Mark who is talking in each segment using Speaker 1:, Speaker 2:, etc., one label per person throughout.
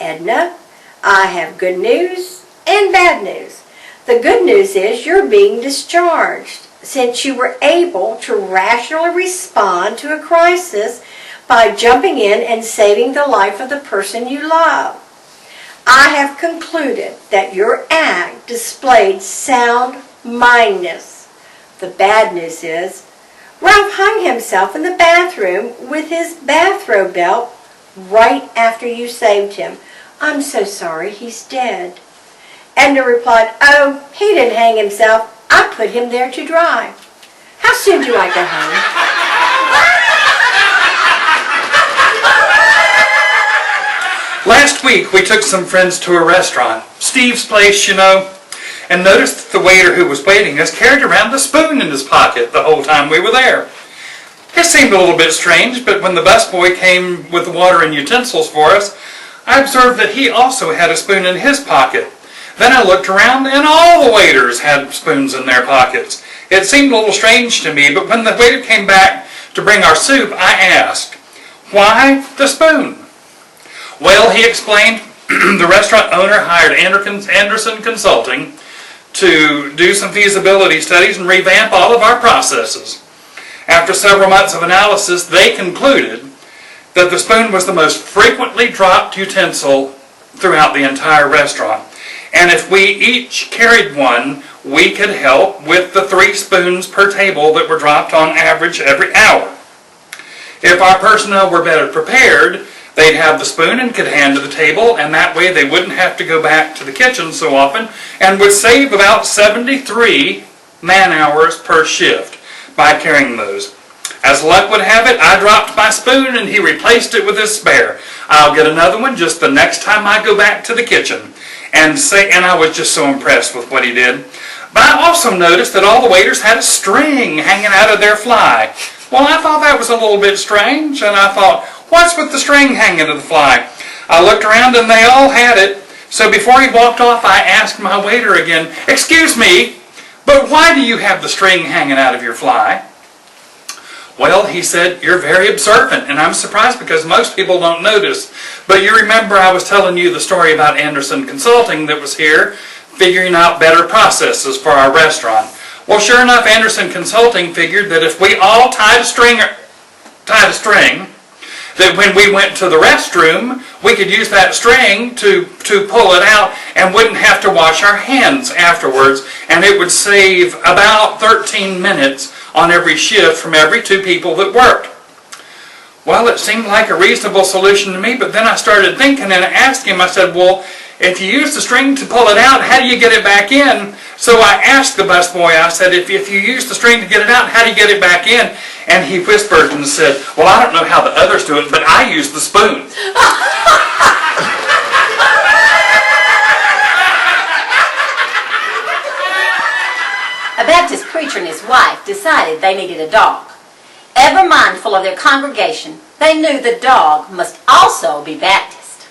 Speaker 1: Edna, I have good news and bad news. The good news is you're being discharged since you were able to rationally respond to a crisis by jumping in and saving the life of the person you love. I have concluded that your act displayed sound-mindedness. The bad news is Ralph hung himself in the bathroom with his bathrobe belt right after you saved him. I'm so sorry, he's dead. Edna replied, oh, he didn't hang himself. I put him there to dry. How soon do I go home?
Speaker 2: Last week, we took some friends to a restaurant, Steve's place, you know, and noticed that the waiter who was waiting us carried around a spoon in his pocket the whole time we were there. It seemed a little bit strange, but when the busboy came with the water and utensils for us, I observed that he also had a spoon in his pocket. Then I looked around, and all the waiters had spoons in their pockets. It seemed a little strange to me, but when the waiter came back to bring our soup, I asked, why the spoon? Well, he explained, the restaurant owner hired Anderson Consulting to do some feasibility studies and revamp all of our processes. After several months of analysis, they concluded that the spoon was the most frequently dropped utensil throughout the entire restaurant. And if we each carried one, we could help with the 3 spoons per table that were dropped on average every hour. If our personnel were better prepared, they'd have the spoon and could hand to the table, and that way they wouldn't have to go back to the kitchen so often, and would save about 73 man-hours per shift by carrying those. As luck would have it, I dropped my spoon and he replaced it with his spare. I'll get another one just the next time I go back to the kitchen. And I was just so impressed with what he did. But I also noticed that all the waiters had a string hanging out of their fly. Well, I thought that was a little bit strange, and I thought, what's with the string hanging to the fly? I looked around and they all had it. So before he walked off, I asked my waiter again, excuse me, but why do you have the string hanging out of your fly? Well, he said, you're very observant, and I'm surprised because most people don't notice. But you remember I was telling you the story about Anderson Consulting that was here, figuring out better processes for our restaurant. Well, sure enough, Anderson Consulting figured that if we all tied a string, that when we went to the restroom, we could use that string to pull it out and wouldn't have to wash our hands afterwards, and it would save about 13 minutes on every shift from every 2 people that worked. Well, it seemed like a reasonable solution to me, but then I started thinking and I asked him, I said, well, if you use the string to pull it out, how do you get it back in? So I asked the busboy, I said, if you use the string to get it out, how do you get it back in? And he whispered and said, well, I don't know how the others do it, but I use the spoon.
Speaker 3: A Baptist preacher and his wife decided they needed a dog. Ever mindful of their congregation, they knew the dog must also be Baptist.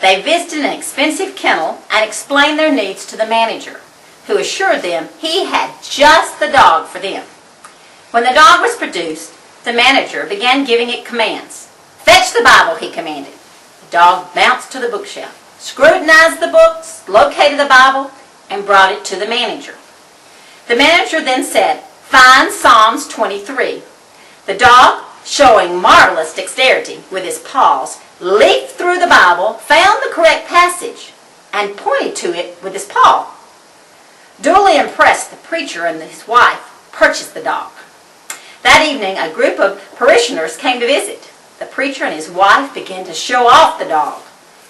Speaker 3: They visited an expensive kennel and explained their needs to the manager, who assured them he had just the dog for them. When the dog was produced, the manager began giving it commands. Fetch the Bible, he commanded. The dog bounced to the bookshelf, scrutinized the books, located the Bible, and brought it to the manager. The manager then said, find Psalms 23. The dog, showing marvelous dexterity with his paws, leaped through the Bible, found the correct passage, and pointed to it with his paw. Duly impressed, the preacher and his wife purchased the dog. That evening, a group of parishioners came to visit. The preacher and his wife began to show off the dog,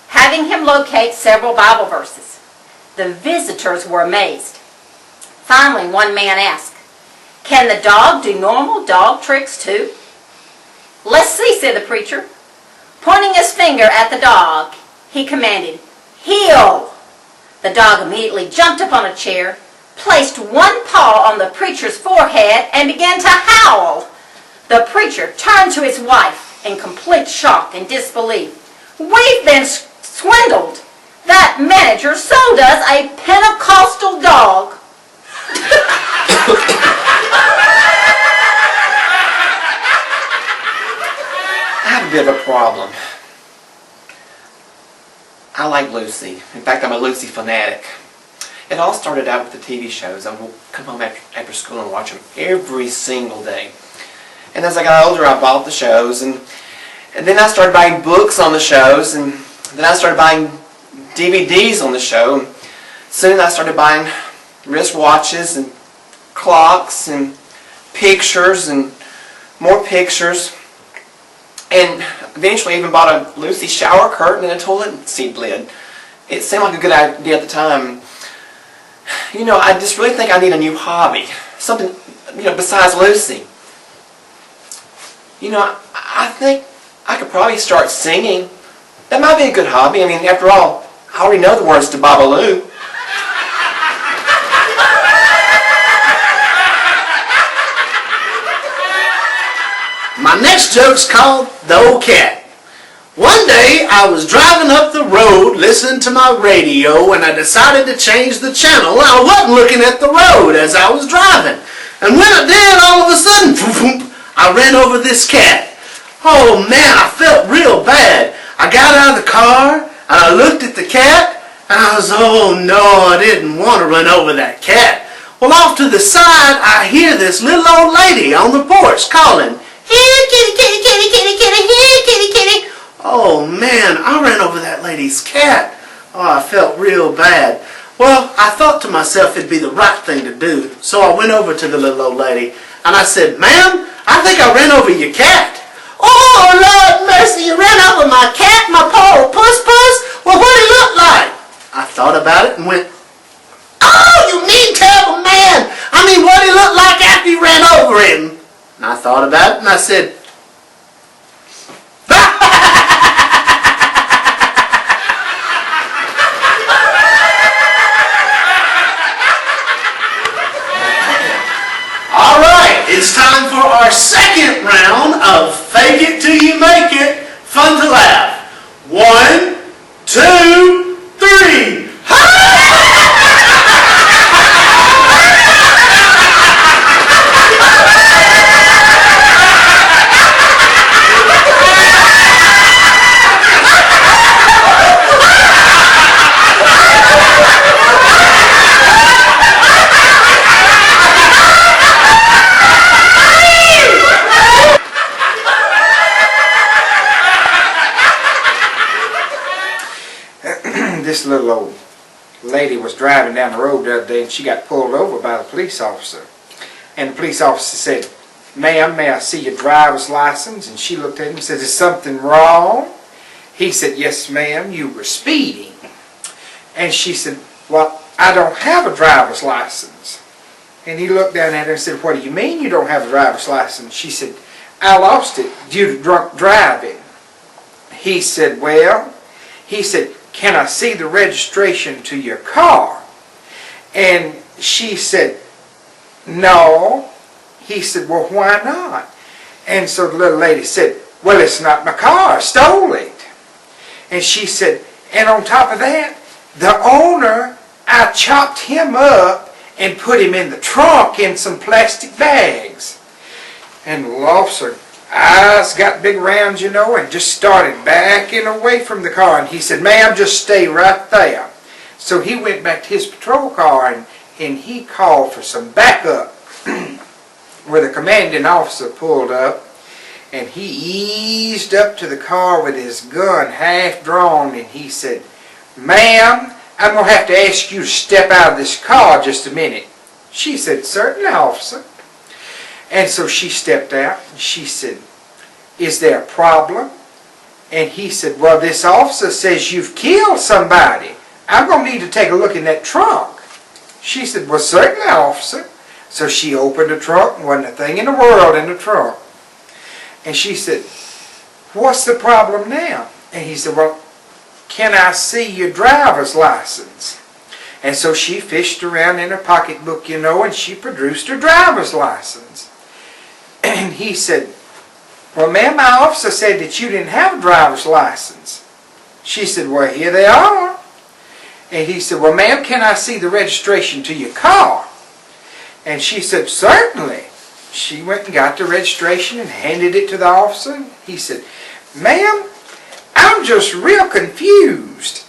Speaker 3: having him locate several Bible verses. The visitors were amazed. Finally, one man asked, can the dog do normal dog tricks too? Let's see, said the preacher. Pointing his finger at the dog, he commanded, heel. The dog immediately jumped up on a chair, placed one paw on the preacher's forehead, and began to howl. The preacher turned to his wife in complete shock and disbelief. We've been swindled. That manager sold us a Pentecostal dog.
Speaker 4: I have a bit of a problem. I like Lucy. In fact, I'm a Lucy fanatic. It all started out with the TV shows. I would come home after school and watch them every single day. And as I got older, I bought the shows, and then I started buying books on the shows, and then I started buying DVDs on the show. And soon I started buying wristwatches and clocks and pictures and more pictures. And eventually even bought a Lucy shower curtain and a toilet seat lid. It seemed like a good idea at the time. You know, I just really think I need a new hobby. Something, you know, besides Lucy. You know, I think I could probably start singing. That might be a good hobby. I mean, after all, I already know the words to Babaloo.
Speaker 5: My next joke's called The Old Cat. One day I was driving up the road listening to my radio and I decided to change the channel. I wasn't looking at the road as I was driving. And when I did, all of a sudden, I ran over this cat. Oh man, I felt real bad. I got out of the car and I looked at the cat and I was, oh no, I didn't want to run over that cat. Well, off to the side, I hear this little old lady on the porch calling, "Here, kitty, kitty, kitty, kitty, kitty, here, kitty, kitty." Oh man, I ran over that lady's cat. Oh, I felt real bad. Well, I thought to myself it'd be the right thing to do. So I went over to the little old lady and I said, "Ma'am, I think I ran over your cat." "Oh, Lord mercy, you ran over my cat, my poor old puss puss? Well, what did he look like?" I thought about it and went, "Oh, you mean terrible man. I mean, what did he look like after you ran over him?" And I thought about it and I said, all right, it's time for our second round of Fake It Till You Make It, Fun to Laugh. 1, 2, 3.
Speaker 6: This little old lady was driving down the road the other day and she got pulled over by the police officer. And the police officer said, "Ma'am, may I see your driver's license?" And she looked at him and said, "Is something wrong?" He said, "Yes, ma'am, you were speeding." And she said, "Well, I don't have a driver's license." And he looked down at her and said, "What do you mean you don't have a driver's license?" She said, "I lost it due to drunk driving." He said, "Can I see the registration to your car?" And she said, "No." He said, "Well, why not?" And so the little lady said, "Well, it's not my car, I stole it." And she said, "And on top of that, the owner, I chopped him up and put him in the trunk in some plastic bags." And the officer eyes got big rounds, you know, and just started backing away from the car. And he said, "Ma'am, just stay right there." So he went back to his patrol car and he called for some backup where the commanding officer pulled up. And he eased up to the car with his gun half drawn and he said, "Ma'am, I'm going to have to ask you to step out of this car just a minute." She said, "Certainly, officer." And so she stepped out and she said, "Is there a problem?" And he said, "Well, this officer says you've killed somebody. I'm going to need to take a look in that trunk." She said, "Well, certainly, officer." So she opened the trunk and wasn't a thing in the world in the trunk. And she said, "What's the problem now?" And he said, "Well, can I see your driver's license?" And so she fished around in her pocketbook, you know, and she produced her driver's license. And he said, "Well, ma'am, my officer said that you didn't have a driver's license." She said, "Well, here they are." And he said, "Well, ma'am, can I see the registration to your car?" And she said, "Certainly." She went and got the registration and handed it to the officer. He said, "Ma'am, I'm just real confused.